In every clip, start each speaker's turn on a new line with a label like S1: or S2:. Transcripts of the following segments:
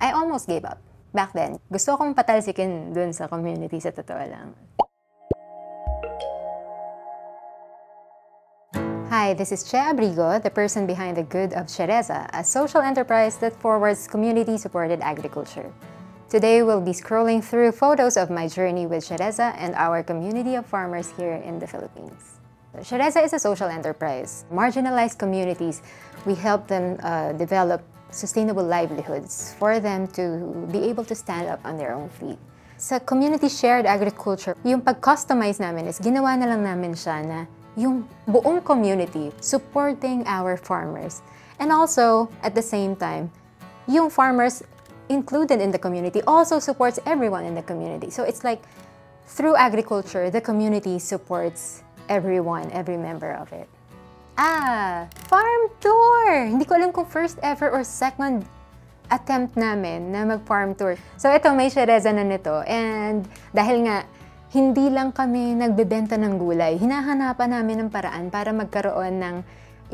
S1: I almost gave up. Back then, gusto kong patalsikin dun sa community sa totoo lang. Hi, this is Che Abrigo, the person behind the Good of Cereza, a social enterprise that forwards community-supported agriculture. Today, we'll be scrolling through photos of my journey with Cereza and our community of farmers here in the Philippines. Cereza is a social enterprise. Marginalized communities, we help them develop sustainable livelihoods for them to be able to stand up on their own feet. Sa community shared agriculture, yung pag-customize namin is ginawa na lang namin siya na yung buong community supporting our farmers. And also, at the same time, yung farmers included in the community also supports everyone in the community. So it's like, through agriculture, the community supports everyone, every member of it. Farm tour! Hindi ko alam kung first ever or second attempt namin na mag-farm tour. So ito, may Cereza na nito. And dahil nga, hindi lang kami nagbebenta ng gulay. Hinahanapan namin ng paraan para magkaroon ng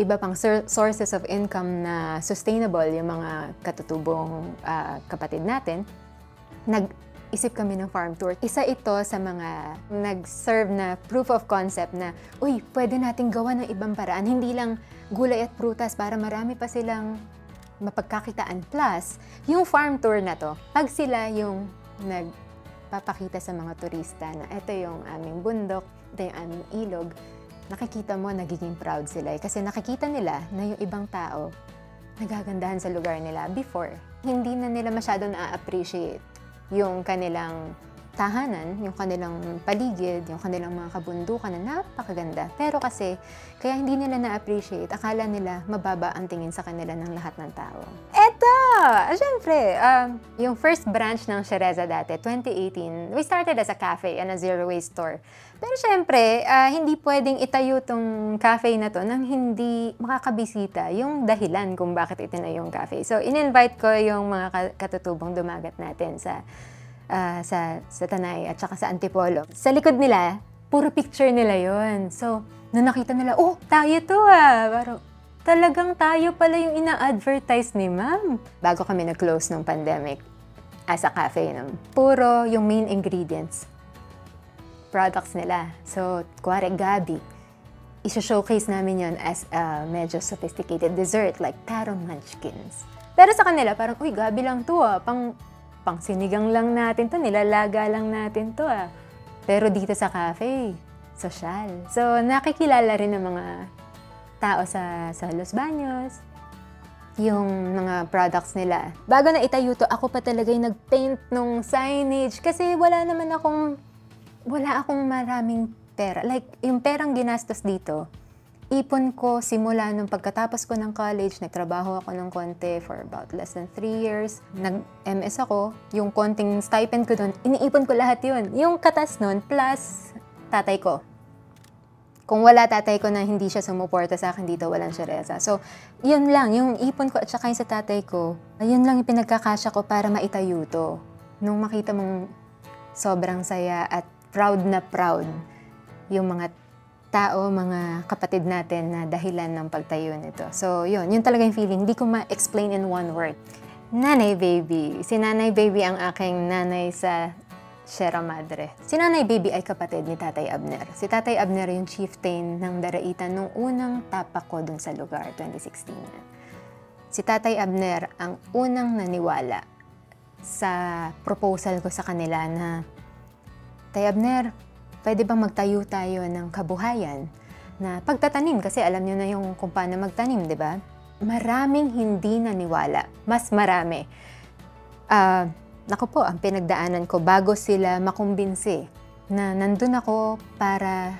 S1: iba pang sources of income na sustainable, yung mga katutubong kapatid natin. Nag-isip kami ng farm tour. Isa ito sa mga nag-serve na proof of concept na, uy, pwede nating gawa ng ibang paraan. Hindi lang gulay at prutas para marami pa silang mapagkakitaan. Plus, yung farm tour na to, pag sila yung papakita sa mga turista na ito yung aming bundok, ito yung aming ilog, nakikita mo, nagiging proud sila. Kasi nakikita nila na yung ibang tao nagagandahan sa lugar nila before. Hindi na nila masyado na-appreciate yung kanilang tahanan, yung kanilang paligid, yung kanilang mga kabundukan na napakaganda. Pero kasi, kaya hindi nila na-appreciate, akala nila mababa ang tingin sa kanila ng lahat ng tao. Eto! Siyempre, yung first branch ng Cereza dati, 2018, we started as a cafe and a zero-waste store. Pero siyempre, hindi pwedeng itayo tong cafe na to nang hindi makakabisita yung dahilan kung bakit itinayo yung cafe. So, in-invite ko yung mga katutubong dumagat natin sa Tanay at saka sa Antipolo. Sa likod nila, puro picture nila yon. So, nung nakita nila, oh, tayo to Parang, talagang tayo pala yung ina-advertise ni ma'am. Bago kami nag-close ng pandemic as a cafe, puro yung main ingredients, products nila. So, kuwari gabi, isa-showcase namin yon as a medyo sophisticated dessert like taro munchkins. Pero sa kanila, parang, uy, gabi lang to pang sinigang lang natin to, nilalaga lang natin to Pero dito sa cafe, social. So, nakikilala rin ng mga tao sa Los Baños, yung mga products nila. Bago na itayo to, ako pa talaga yung nag-paint nung signage kasi wala akong maraming pera. Like, yung perang ginastos dito, ipon ko simula nung pagkatapos ko ng college, nagtrabaho ako ng konti for about less than 3 years. Nag-MS ako, yung konting stipend ko doon, iniipon ko lahat yun. Yung katas nun, plus tatay ko. Kung wala tatay ko na hindi siya sumuporta sa akin dito, walang Cereza. So, yun lang, yung ipon ko at saka yung sa tatay ko, yun lang yung pinagkakasya ko para maitayo to. Nung makita mong sobrang saya at proud na proud yung mga tao, mga kapatid natin na dahilan ng pagtayo nito. So, yun talaga yung feeling. Hindi ko ma-explain in one word. Nanay Baby. Si Nanay Baby ang aking nanay sa Sierra Madre. Si Nanay Baby ay kapatid ni Tatay Abner. Si Tatay Abner yung chieftain ng Daraitan nung unang tapak ko dun sa lugar, 2016. Si Tatay Abner ang unang naniwala sa proposal ko sa kanila na, Tay Abner, pwede bang magtayo tayo ng kabuhayan na pagtatanim? Kasi alam nyo na yung kung paano magtanim, di ba? Maraming hindi naniwala. Mas marami. Naku po, ang pinagdaanan ko bago sila makumbinsi na nandun ako para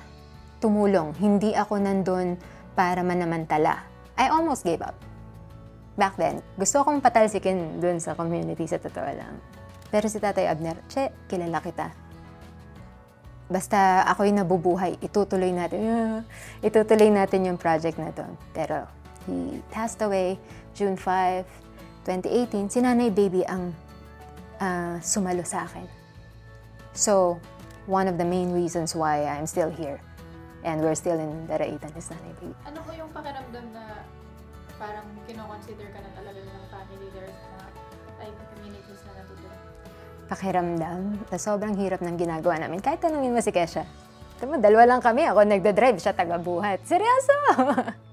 S1: tumulong. Hindi ako nandun para manamantala. I almost gave up. Back then, gusto kong patalsikin dun sa community sa totoo lang. Pero si Tatay Abner, Che, kilala kita. Basta ako'y nabubuhay, itutuloy natin yung project na to. Pero he passed away June 5, 2018. Si Nanay Baby ang sumalo sa akin. So, one of the main reasons why I'm still here and we're still in Daraitan is Nanay Baby.
S2: Ano po yung pakiramdam na parang kino-consider ka na talaga ng family there na like community
S1: pakiramdam. Sobrang hirap ng ginagawa namin. Kahit tanungin mo si Kesha. Tama, dalawa lang kami. Ako nagdadrive, siya taga-buhat. Seryoso!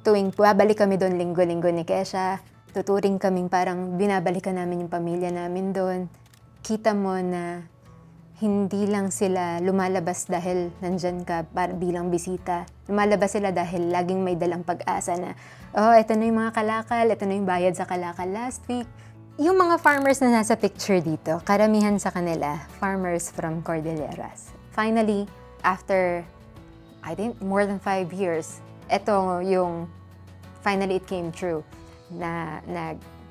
S1: Tuwing babalik kami doon linggo-linggo ni Kesha, tuturing kaming parang binabalikan namin yung pamilya namin doon. Kita mo na hindi lang sila lumalabas dahil nandyan ka para bilang bisita. Lumalabas sila dahil laging may dalang pag-asa na, oh, ito na yung mga kalakal, ito na yung bayad sa kalakal last week. Yung mga farmers na nasa picture dito, karamihan sa kanila, farmers from Cordilleras. Finally, after, I think, more than 5 years, ito yung, finally it came true, na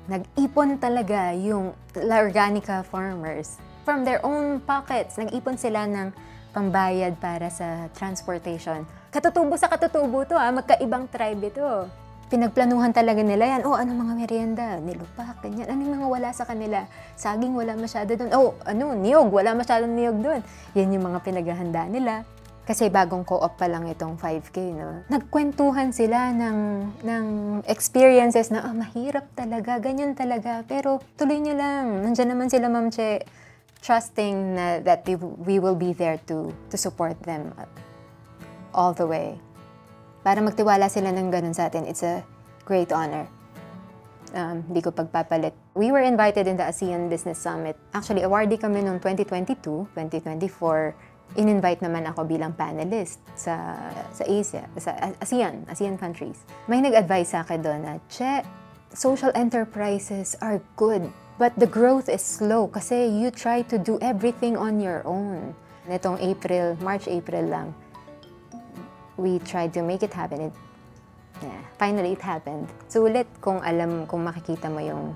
S1: nag-ipon talaga yung La Organica farmers. From their own pockets, nag-ipon sila ng pambayad para sa transportation. Katutubo sa katutubo to, magkaibang tribe ito. Pinagplanuhan talaga nila yan. Oh, ano mga merienda? Nilupak, ganyan. Ano yung mga wala sa kanila? Saging, wala masyado doon. Oh, niyog, wala masyadong niyog doon. Yan yung mga pinaghahanda nila. Kasi bagong co-op pa lang itong 5K, no? Nagkwentuhan sila ng experiences na, mahirap talaga, ganyan talaga. Pero tuloy nyo lang. Nandyan naman sila, Ma'am Che, trusting that we will be there to support them all the way. Para magtiwala sila ng ganun sa atin, it's a great honor. Hindi ko pagpapalit. We were invited in the ASEAN Business Summit. Actually, awardee kami noong 2022, 2024. In-invite naman ako bilang panelist sa Asia, sa ASEAN countries. May nag-advise sa akin doon na, Che, social enterprises are good. But the growth is slow kasi you try to do everything on your own. Nitong March, April lang, we tried to make it happen. Finally, it happened. Sulit kung makikita mo yung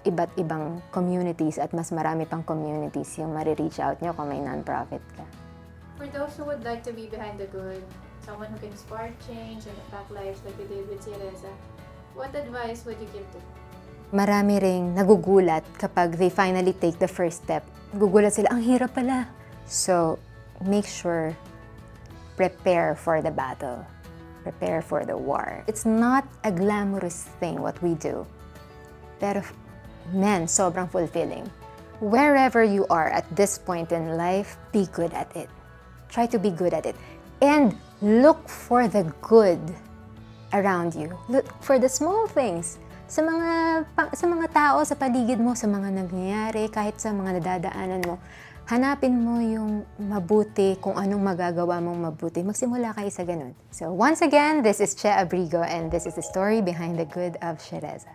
S1: iba't ibang communities at mas marami pang communities yung marireach out nyo kung may non-profit ka.
S2: For those who would like to be behind the good, someone who can spark change and impact lives like you did with Cereza, what advice would you give to them?
S1: Marami ring nagugulat kapag they finally take the first step. Gugulat sila, ang hirap pala. So, make sure, prepare for the battle. Prepare for the war. It's not a glamorous thing what we do. Pero, man, sobrang fulfilling. Wherever you are at this point in life, be good at it. Try to be good at it. And look for the good around you. Look for the small things. Sa mga tao sa paligid mo, sa mga nangyayari, kahit sa mga nadadaanan mo, hanapin mo yung mabuti, kung anong magagawa mong mabuti. Magsimula kayo sa ganun. So once again, this is Che Abrigo and this is the story behind the good of Cereza.